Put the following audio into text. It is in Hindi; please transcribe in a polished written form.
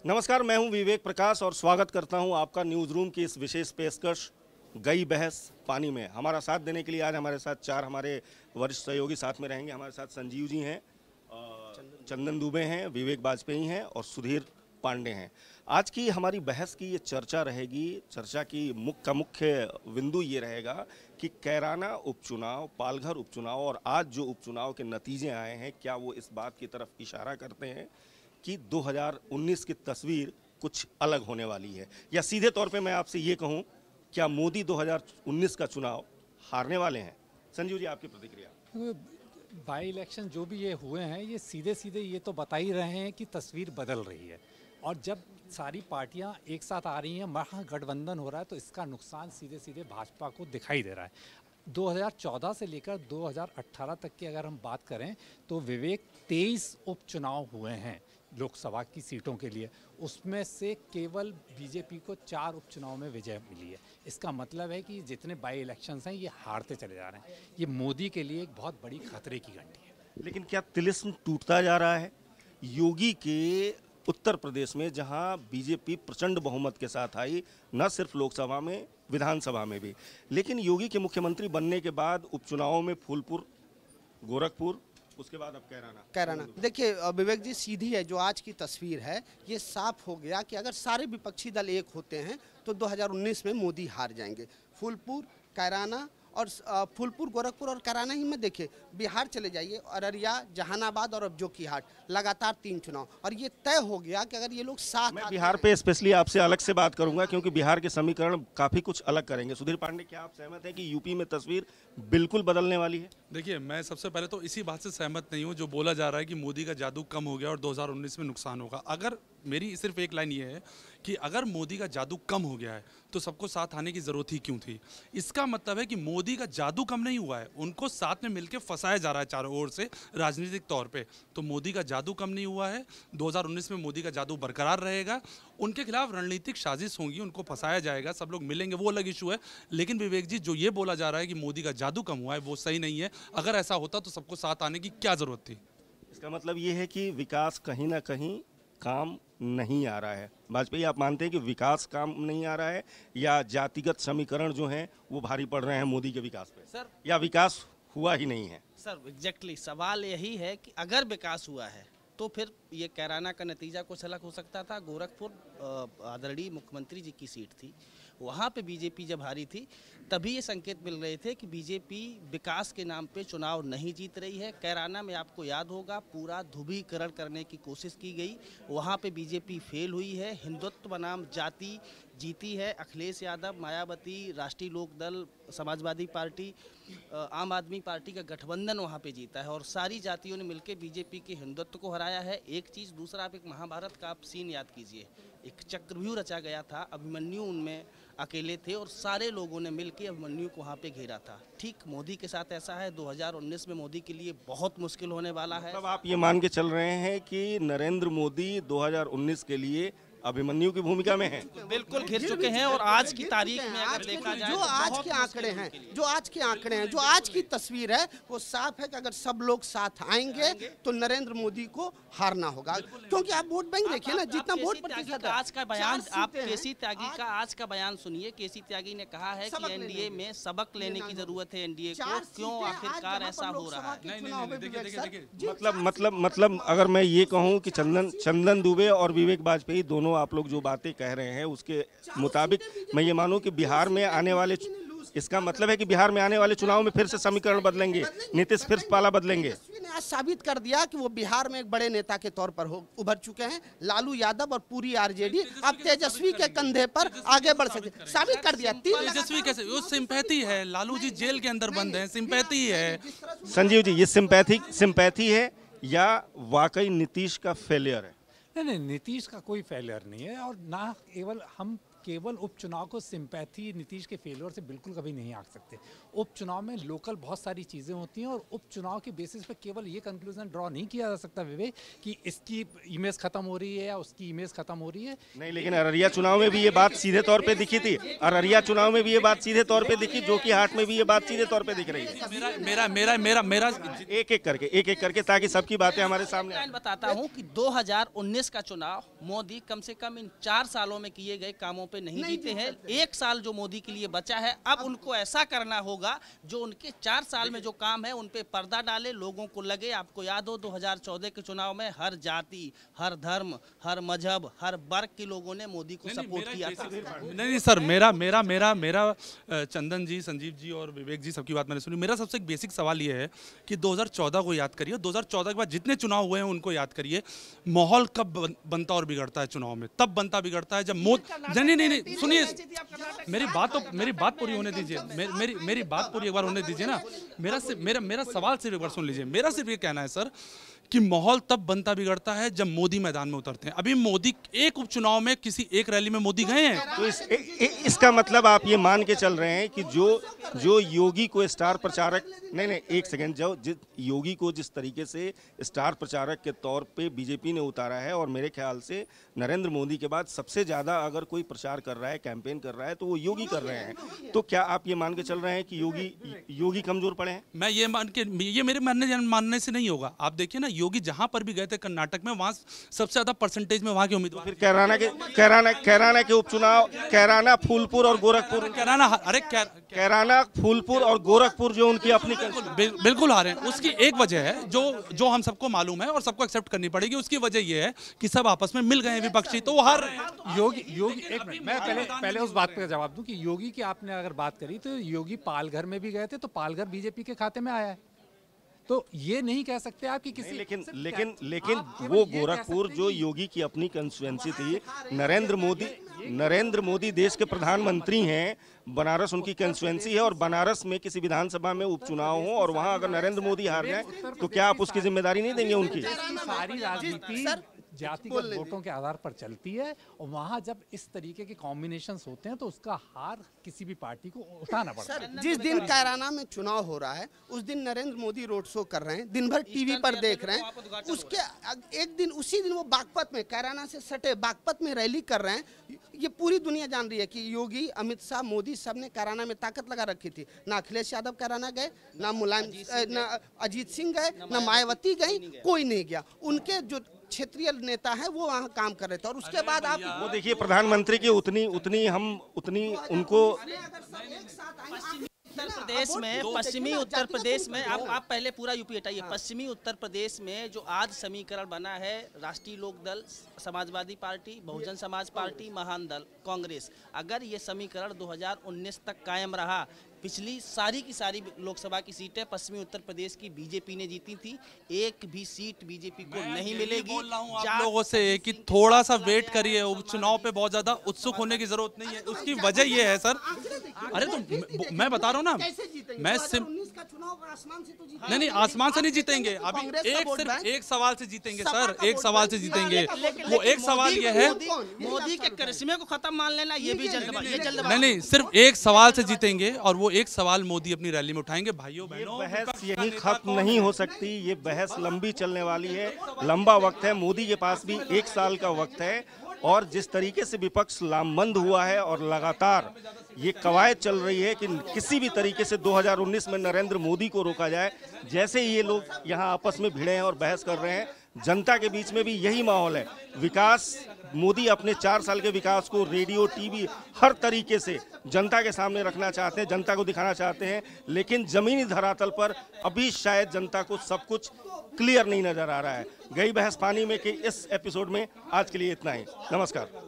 नमस्कार, मैं हूं विवेक प्रकाश और स्वागत करता हूं आपका न्यूज़ रूम की इस विशेष पेशकश गई बहस पानी में। हमारा साथ देने के लिए आज हमारे साथ चार हमारे वरिष्ठ सहयोगी साथ में रहेंगे। हमारे साथ संजीव जी हैं, चंदन दुबे हैं, विवेक वाजपेयी हैं और सुधीर पांडे हैं। आज की हमारी बहस की ये चर्चा रहेगी। चर्चा की मुख्य बिंदु ये रहेगा कि कैराना उपचुनाव, पालघर उपचुनाव और आज जो उपचुनाव के नतीजे आए हैं, क्या वो इस बात की तरफ इशारा करते हैं कि 2019 की तस्वीर कुछ अलग होने वाली है, या सीधे तौर पे मैं आपसे ये कहूं, क्या मोदी 2019 का चुनाव हारने वाले हैं? संजीव जी, आपकी प्रतिक्रिया। बाई इलेक्शन जो भी ये हुए हैं, ये सीधे सीधे ये तो बता ही रहे हैं कि तस्वीर बदल रही है। और जब सारी पार्टियां एक साथ आ रही हैं, महागठबंधन हो रहा है, तो इसका नुकसान सीधे सीधे भाजपा को दिखाई दे रहा है। 2014 से लेकर 2018 तक की अगर हम बात करें तो विवेक 23 उपचुनाव हुए हैं लोकसभा की सीटों के लिए, उसमें से केवल बीजेपी को 4 उपचुनाव में विजय मिली है। इसका मतलब है कि जितने बाई इलेक्शंस हैं ये हारते चले जा रहे हैं। ये मोदी के लिए एक बहुत बड़ी खतरे की घंटी है। लेकिन क्या तिलिस्म टूटता जा रहा है? योगी के उत्तर प्रदेश में जहां बीजेपी प्रचंड बहुमत के साथ आई, न सिर्फ लोकसभा में, विधानसभा में भी, लेकिन योगी के मुख्यमंत्री बनने के बाद उपचुनावों में फूलपुर, गोरखपुर, उसके बाद अब कैराना। देखिए विवेक जी, सीधी है जो आज की तस्वीर है, ये साफ हो गया कि अगर सारे विपक्षी दल एक होते हैं तो 2019 में मोदी हार जाएंगे। फूलपुर, कैराना और फूलपुर, गोरखपुर और कैराना ही में देखिए, बिहार चले जाइए, अररिया, जहानाबाद और अब जोकीहाट, लगातार 3 चुनाव, और ये तय हो गया कि अगर ये लोग साथ मैं बिहार पे स्पेशली आपसे अलग से बात करूंगा क्योंकि बिहार के समीकरण काफी कुछ अलग करेंगे। सुधीर पांडे, क्या आप सहमत हैं कि यूपी में तस्वीर बिल्कुल बदलने वाली है? देखिए, मैं सबसे पहले तो इसी बात से सहमत नहीं हूँ जो बोला जा रहा है कि मोदी का जादू कम हो गया और 2019 में नुकसान होगा। अगर मेरी सिर्फ एक लाइन ये है कि अगर मोदी का जादू कम हो गया है तो सबको साथ आने की ज़रूरत ही क्यों थी? इसका मतलब है कि मोदी का जादू कम नहीं हुआ है, उनको साथ में मिलकर फंसाया जा रहा है चारों ओर से राजनीतिक तौर पे। तो मोदी का जादू कम नहीं हुआ है। 2019 में मोदी का जादू बरकरार रहेगा। उनके खिलाफ रणनीतिक साजिश होंगी, उनको फंसाया जाएगा, सब लोग मिलेंगे, वो अलग इशू है। लेकिन विवेक जी, जो ये बोला जा रहा है कि मोदी का जादू कम हुआ है, वो सही नहीं है। अगर ऐसा होता तो सबको साथ आने की क्या ज़रूरत थी? इसका मतलब ये है कि विकास कहीं ना कहीं काम नहीं आ रहा है। वाजपेयी, आप मानते हैं कि विकास काम नहीं आ रहा है, या जातिगत समीकरण जो हैं वो भारी पड़ रहे हैं मोदी के विकास पे, सर, या विकास हुआ ही नहीं है? सर एग्जैक्टली सवाल यही है कि अगर विकास हुआ है तो फिर ये कैराना का नतीजा कुछ अलग हो सकता था। गोरखपुर आदरणीय मुख्यमंत्री जी की सीट थी, वहाँ पे बीजेपी जब हारी थी तभी ये संकेत मिल रहे थे कि बीजेपी विकास के नाम पे चुनाव नहीं जीत रही है। कैराना में आपको याद होगा पूरा ध्रुवीकरण करने की कोशिश की गई, वहाँ पे बीजेपी फेल हुई है। हिंदुत्व बनाम जाति जीती है। अखिलेश यादव, मायावती, राष्ट्रीय लोकदल, समाजवादी पार्टी, आम आदमी पार्टी का गठबंधन वहाँ पे जीता है और सारी जातियों ने मिलकर बीजेपी के हिंदुत्व को हराया है। एक चीज़, दूसरा, आप एक महाभारत का आप सीन याद कीजिए, एक चक्रव्यूह रचा गया था, अभिमन्यु उनमें अकेले थे और सारे लोगों ने मिलकर अभिमन्यु को वहाँ पे घेरा था। ठीक मोदी के साथ ऐसा है। 2019 में मोदी के लिए बहुत मुश्किल होने वाला है। मतलब आप ये मान के चल रहे हैं कि नरेंद्र मोदी 2019 के लिए अभिमन्यु की भूमिका में है? बिल्कुल घिर चुके हैं। और आज की तारीख में अगर देखा जाए जो आज के आंकड़े हैं, जो आज की तस्वीर है, वो साफ है कि अगर सब लोग साथ आएंगे तो नरेंद्र मोदी को हारना होगा। क्योंकि आप वोट बैंक देखिए ना, जितना वोट प्रतिशत है। आज का बयान आप केसी त्यागी का आज का बयान सुनिए। केसी त्यागी ने कहा है कि एनडीए में सबक लेने की जरूरत है। एनडीए को क्यों आखिरकार ऐसा हो रहा है? मतलब अगर मैं ये कहूँ कि चंदन दुबे और विवेक वाजपेयी दोनों, आप लोग जो बातें कह रहे हैं उसके मुताबिक मैं ये मानूं कि बिहार में आने वाले, इसका मतलब है कि बिहार में आने वाले चुनाव में फिर से समीकरण बदलेंगे, नीतीश फिर पाला बदलेंगे। तेजस्वी ने आज साबित कर दिया कि वो बिहार में एक बड़े नेता के तौर पर उभर चुके हैं। लालू यादव और पूरी आरजेडी अब तेजस्वी के कंधे पर आगे बढ़ सकते, साबित कर दिया। तेजस्वी कैसे? वो सिंपैथी है, लालू जी जेल के अंदर बंद हैं, सिंपैथी है। संजीव जी, ये सिंपैथी है या वाकई नीतीश का फेलियर है? नहीं, नीतीश का कोई फेलियर नहीं है। और ना केवल हम केवल उपचुनाव को सिंपैथी नीतीश के फेलियर से बिल्कुल कभी नहीं आंक सकते। उपचुनाव में लोकल बहुत सारी चीज़ें होती हैं और उपचुनाव के बेसिस पे केवल ये कंक्लूजन ड्रॉ नहीं किया जा सकता विवेक कि इसकी इमेज खत्म हो रही है या उसकी इमेज खत्म हो रही है। नहीं, लेकिन अररिया चुनाव में भी ये बात सीधे तौर पे दिखी थी। अररिया चुनाव में भी ये बात सीधे तौर पे दिखी, जो कि हाट में भी ये बात सीधे तौर पे दिख रही है। मेरा एक एक करके ताकि सबकी बातें हमारे सामने आए। बताता हूं कि 2019 का चुनाव मोदी कम से कम इन 4 सालों में किए गए कामों पे नहीं जीते हैं। 1 साल जो मोदी के लिए बचा है, अब उनको ऐसा करना होगा जो उनके 4 साल में जो काम है उन पे पर्दा डाले, लोगों को लगे। आपको याद हो 2014 के चुनाव में हर जाति, हर धर्म, हर मजहब, हर वर्ग के लोगों ने मोदी को सपोर्ट किया था। नहीं सर, मेरा चंदन जी, संजीव जी और विवेक जी सबकी बात मैंने सुनी। मेरा सबसे एक बेसिक सवाल ये है कि 2014 को याद करिए, 2014 के बाद जितने चुनाव हुए हैं उनको याद करिए। माहौल कब बनता और बिगड़ता है चुनाव में? तब बनता बिगड़ता है जब नहीं सुनिए, मेरी बात पूरी होने दीजिए। मेरी बात पूरी एक बार होने दीजिए ना। मेरा सवाल सिर्फ एक बार सुन लीजिए। मेरा सिर्फ ये कहना है सर कि माहौल तब बनता बिगड़ता है जब मोदी मैदान में उतरते हैं। अभी मोदी एक उपचुनाव में किसी एक रैली में मोदी गए हैं, तो इसका मतलब आप ये मान के चल रहे हैं कि जो योगी को स्टार प्रचारक, नहीं एक सेकंड, जो योगी को जिस तरीके से स्टार प्रचारक के तौर पे बीजेपी ने उतारा है, और मेरे ख्याल से नरेंद्र मोदी के बाद सबसे ज्यादा अगर कोई प्रचार कर रहा है, कैंपेन कर रहा है, तो वो योगी कर रहे हैं। तो क्या आप ये मान के चल रहे हैं कि योगी कमजोर पड़े हैं? मैं ये मेरे मानने से नहीं होगा। आप देखिए ना, योगी जहां पर भी गए थे कर्नाटक में, वहां सबसे ज्यादा परसेंटेज में वहां के उम्मीदवार। फिर कैराना के उपचुनाव, कैराना, फूलपुर और गोरखपुर, कैराना, फूलपुर और गोरखपुर जो उनकी अपनी बिल्कुल हारे हैं। उसकी एक वजह है जो हम सबको मालूम है और सबको एक्सेप्ट करनी पड़ेगी। उसकी वजह ये है कि सब आपस में मिल गए हैं विपक्षी, तो वो हार रहे हैं। योगी एक मिनट, मैं पहले उस बात का जवाब दूं कि योगी की आपने अगर बात करी तो योगी पालघर में भी गए थे, तो पालघर बीजेपी के खाते में आया है। तो ये नहीं कह सकते आप कि किसी, लेकिन वो गोरखपुर जो योगी की अपनी कंस्टिट्यूएंसी थी, नरेंद्र मोदी देश के प्रधानमंत्री हैं, बनारस उनकी कंस्टिट्यूएंसी है, और बनारस में किसी विधानसभा में उपचुनाव हो और वहां अगर नरेंद्र मोदी हार जाए तो क्या आप उसकी जिम्मेदारी नहीं देंगे उनकी? सारी राजनीति जातिगत वोटों के आधार पर चलती है, और वहां जब इस तरीके के कॉम्बिनेशंस होते हैं तो उसका हार किसी भी पार्टी को उठाना पड़ता है। जिस दिन कैराना में चुनाव हो रहा है उस दिन नरेंद्र मोदी रोड शो कर रहे हैं, दिन भर टीवी पर देख रहे हैं। उसके एक दिन, उसी दिन वो बागपत में, कैराना से सटे बागपत में रैली कर रहे हैं। ये पूरी दुनिया जान रही है कि योगी, अमित शाह, मोदी सब ने कैराना में ताकत लगा रखी थी। ना अखिलेश यादव कैराना गए, ना मुलायम, ना अजीत सिंह गए, ना मायावती गई, कोई नहीं गया। उनके जो क्षेत्रीय नेता है वो वहाँ काम कर रहे थे। और उसके बाद आप वो देखिए, प्रधानमंत्री की उतनी उनको उत्तर प्रदेश में, पश्चिमी उत्तर प्रदेश में, आप पहले पूरा यूपी हटाइए। पश्चिमी उत्तर प्रदेश में जो आज समीकरण बना है, राष्ट्रीय लोक दल, समाजवादी पार्टी, बहुजन समाज पार्टी, महान दल, कांग्रेस, अगर ये समीकरण 2019 तक कायम रहा, पिछली सारी की सारी लोकसभा की सीटें पश्चिमी उत्तर प्रदेश की बीजेपी ने जीती थी। एक भी सीट बीजेपी को नहीं मिलेगी। बोल रहा हूं आप लोगों से कि थोड़ा सा वेट करिए, उपचुनाव पे बहुत ज्यादा उत्सुक होने की जरूरत नहीं है। उसकी वजह यह है सर, अरे तो मैं बता रहा हूँ ना, मैं नहीं आसमान से नहीं जीतेंगे। अभी सिर्फ एक सवाल से जीतेंगे सर, एक सवाल से जीतेंगे। वो एक सवाल ये है, मोदी के करिश्मे को खत्म मान लेना, ये भी जल्दबाजी। नहीं, सिर्फ एक सवाल से जीतेंगे, और वो एक सवाल मोदी अपनी रैली में उठाएंगे। भाइयों बहनों, बहस यही खत्म नहीं हो सकती। ये बहस लंबी चलने वाली है, लंबा वक्त है। मोदी के पास भी 1 साल का वक्त है, और जिस तरीके से विपक्ष लामबंद हुआ है और लगातार ये कवायद चल रही है कि किसी भी तरीके से 2019 में नरेंद्र मोदी को रोका जाए, जैसे ये लोग यहाँ आपस में भिड़े हैं और बहस कर रहे हैं, जनता के बीच में भी यही माहौल है। विकास, मोदी अपने 4 साल के विकास को रेडियो, टीवी, हर तरीके से जनता के सामने रखना चाहते हैं, जनता को दिखाना चाहते हैं, लेकिन जमीनी धरातल पर अभी शायद जनता को सब कुछ क्लियर नहीं नजर आ रहा है। गई बहस पानी में के इस एपिसोड में आज के लिए इतना ही। नमस्कार।